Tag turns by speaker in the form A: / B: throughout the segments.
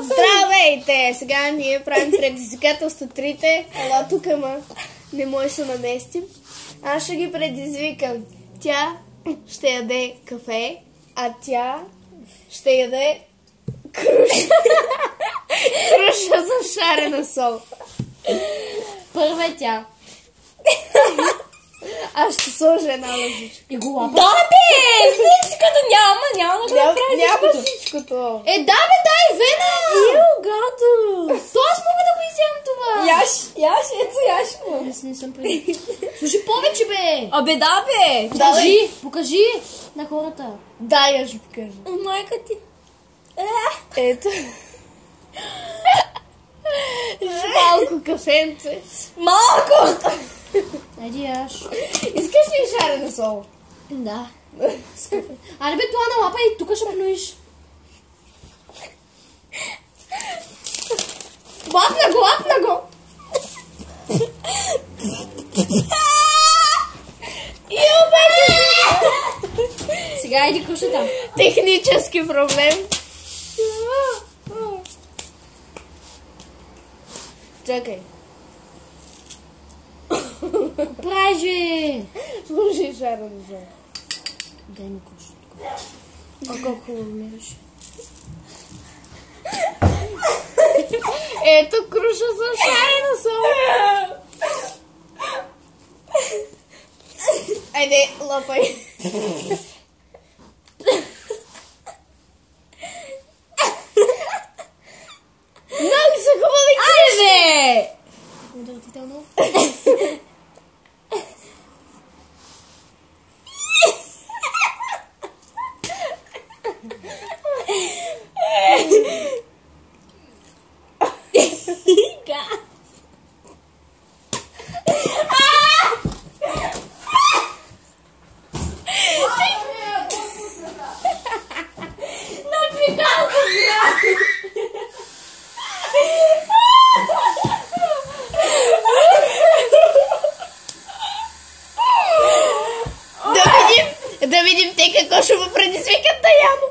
A: Здравейте! Сега ние правим предизвикателство трите. Ела тук, ама не може да се наместим. Аз ще ги предизвикам. Тя ще яде кафе, а тя ще яде круша. Круша за шарена сол.
B: Първа е тя.
A: Аз ще сложа една лъжичка.
B: И го лапа. Да, бе! Всичкото няма да направи
A: Няма всичкото.
B: Да, бе, дай, Вена!
A: Гато!
B: То аз мога да го изям това.
C: Яш, ето яш му.
B: Аз не съм преди. Слушай повече, бе!
C: Абе, да, бе!
B: Покажи на хората.
A: Да, я ще покажа.
C: Майка ти.
A: Ето. Малко кафенце.
C: Малко!
B: Айди яш.
A: Искаш ли шарена сол?
B: Да. Аре бе, това на лапа и тук ще плюиш.
A: Лапна го!
B: Сега иди кушата.
A: Технически проблем. Чакай.
B: Прави!
A: Слушай шарена сол.
B: Дай ми кушата. О, колко хубаво ми беше.
A: Ето круша за шарена сол. Айде, лапай. Много са хубави круши.
C: Айде!
B: Отвратително.
A: Да видим те какво ще му предизвикат да ямо.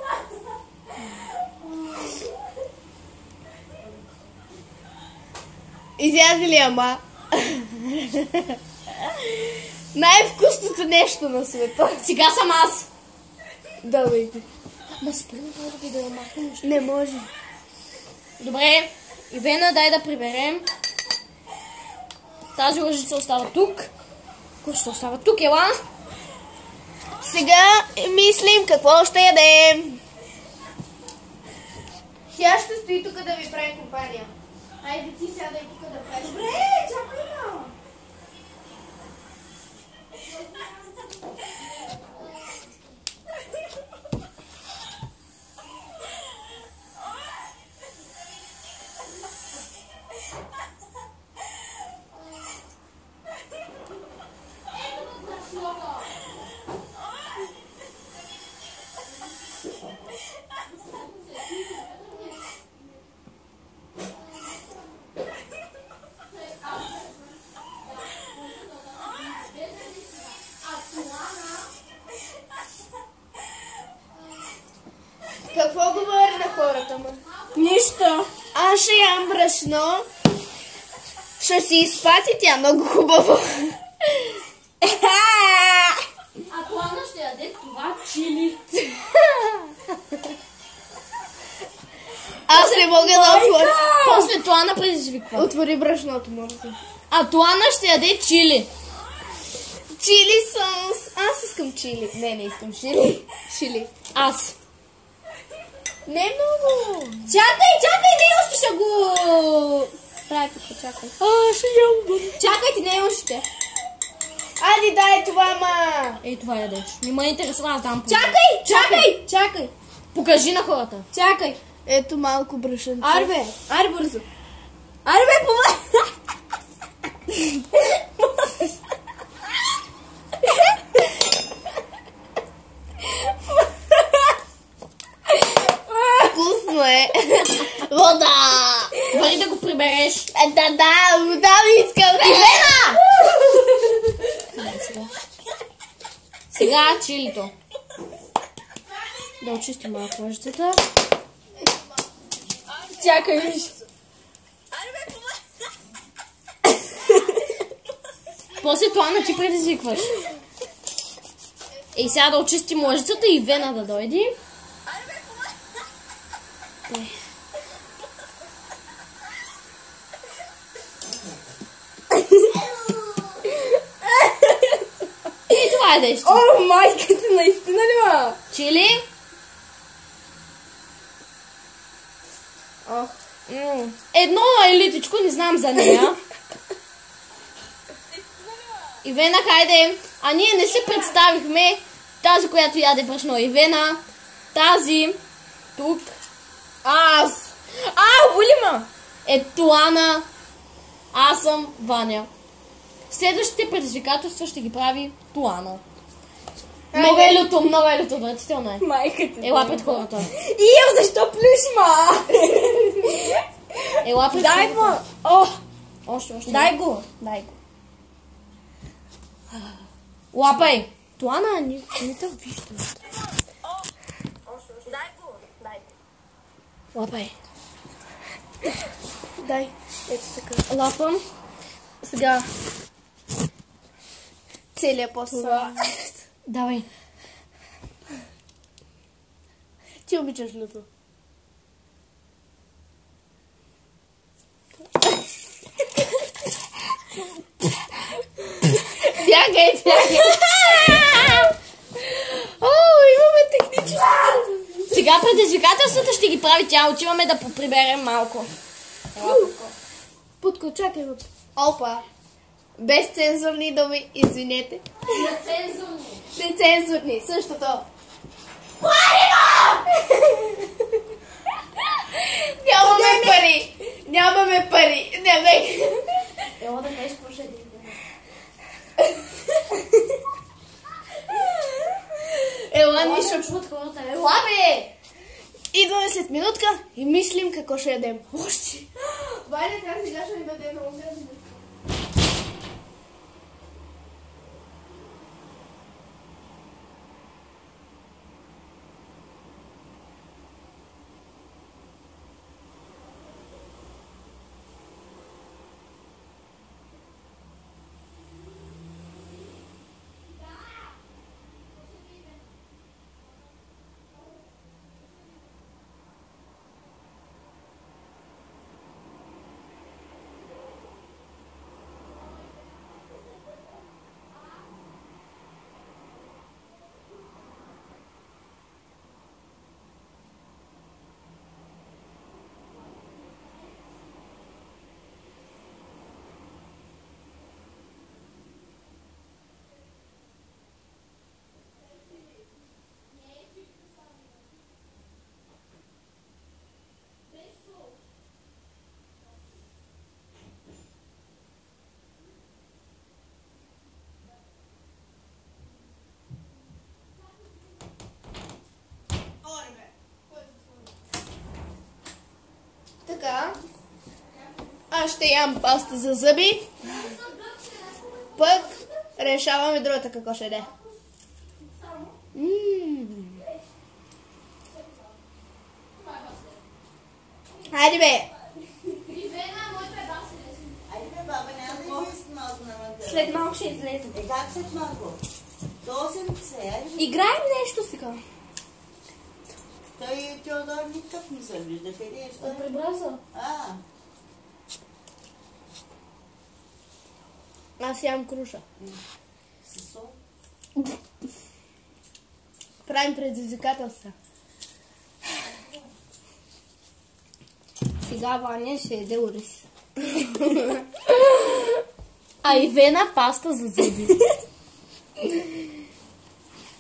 A: Изяде ли ама? Най-вкусното нещо на света.
B: Сега съм аз.
A: Давайте.
B: Ма спри да да я махнем.
A: Не може.
B: Добре. Ивена, дай да приберем. Тази лъжица остава тук. Кушата остава тук, ела.
A: Сега мислим какво ще ядем. Тя ще стои тук да ви прави компания. Айде ти сядай тук да правиш.
C: Добре, чакай ма.
A: Какво говори на хората му?
C: Нищо.
A: Аз ще ям брашно. Ще си изпати тя много хубаво.
B: А Плана ще яде това чили.
A: Аз не мога да отворя.
B: После Плана предизвиква.
A: Отвори брашното, моля се.
B: А Плана ще яде чили.
A: Чили сос. Аз искам чили. Не искам чили. Чили.
B: Аз.
A: Не много.
B: Чакай, не още ще го... Прави тук, чакай.
A: Ще ям.
B: Чакайте, не още.
A: Айде дай това, ма.
B: Ей, това ядеш. Не ме интересува, аз дам.
C: Чакай.
B: Покажи на хората.
C: Чакай.
A: Ето малко брашенце.
C: Аре бързо. Аре бе, помага.
A: Вкусно е. Вода.
B: Бъди да го прибереш.
A: Да, вода ми искам.
B: Ивена! Сега чилито. Да очистим малко лъжицата.
C: Чакай, виж. После това ти предизвикваш. И сега да очистим лъжицата и Вена да дойде. И това е нещо.
B: О, майката, наистина ли ма?
C: Чили? Едно елитичко, не знам за нея. Ивена, хайде. А ние не си представихме тази, която яде брашно. Ивена, тази, тук, аз. Улима! Е Туана, аз съм Ваня. Следващите предизвикателства ще ги прави Туана. Много е люто, отвратително е.
B: Майката.
C: Ела пред хората.
B: Ия, защо плюш, ма?
C: Ела пред
B: Дай
C: хората.
B: го. О,
C: Още.
B: дай го.
C: Лапай. Туана, не те виждам.
B: Дай го.
C: Лапай.
A: Дай. Ето така.
C: Лапам. Сега.
A: Целият посла.
C: Давай.
A: Ти обичаш люто. Бягай. Имаме технически.
C: Сега предизвикателствата ще ги прави тя. Отиваме да поприберем малко.
A: Путко, чакай. Опа. Без цензурни думи, извинете. Нецензурни, същото. Нямаме пари. Не, бе.
C: Ела да кажеш какво ще
A: Ела, нищо.
C: чуват хората. Ела, бе!
A: Идваме след минутка и мислим какво ще ядем. Още. Валя, как сега ще ни бъде много гръзно. Така. Аз ще ям паста за зъби. Пък решаваме другата какво ще яде. Хайде бе!
B: След малко ще излезе.
D: Как след малко? До 8 сега.
B: Играем нещо сега.
D: Той Теодор никак не се вижда. Къде е?
C: Прибраза.
A: Аз ям круша.
D: Със сол.
A: Правим предизвикателства.
B: Сега Ваня ще яде ориз.
C: А Ивена паста за зъби.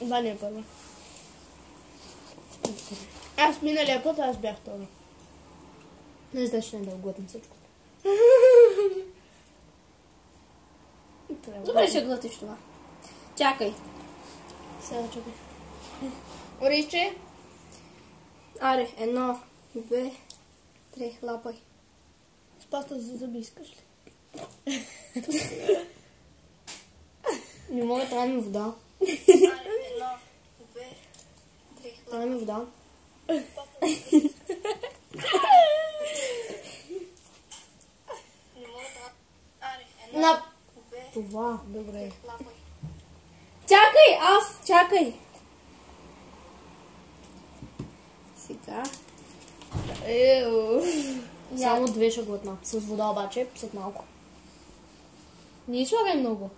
A: Ваня първа. Аз миналия път аз бях втора.
C: Не знаеш, че не да оглътам всичко.
B: Добре, ще глътиш това. Чакай.
A: Сега чакай. Ориче?
B: Аре, 1, 2, 3, лапай.
A: С паста за зъби искаш ли?
C: Не мога, трябва ми вода.
B: Аре, 1, 2, 3,
C: Трябва ми вода. това. Добре.
B: Чакай, чакай. Сега.
C: Само 2 ще глътна. С вода обаче, след малко. Не слагай много.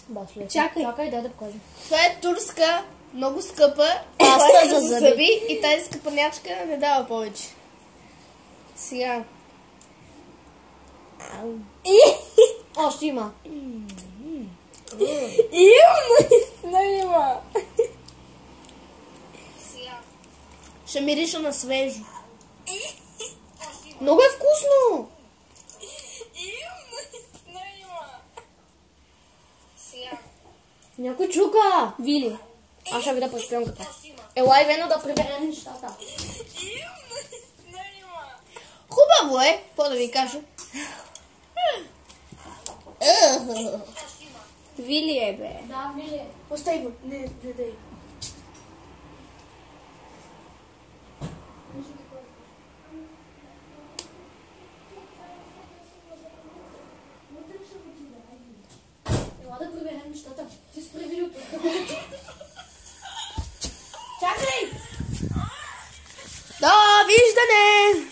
C: Басле.
B: Чакай.
C: Дай да покажа.
A: Това е турска, много скъпа
C: Паста
A: за
C: за
A: зъби и тази скъпанячка не дава повече. Сега.
C: Още има.
B: Наистина има.
A: Ще мириша на свежо. Много е вкусно!
C: Някой чука!
B: Вили.
C: Аз ще ви да пошпионката. Елай, Вено, да приберем нещата.
A: Хубаво е, какво да ви кажа.
B: Вили е, бе.
C: Да, вижте.
A: Остай го, не дай.
C: Ела да приберем нещата. Ти спри видеото.
A: До виждане!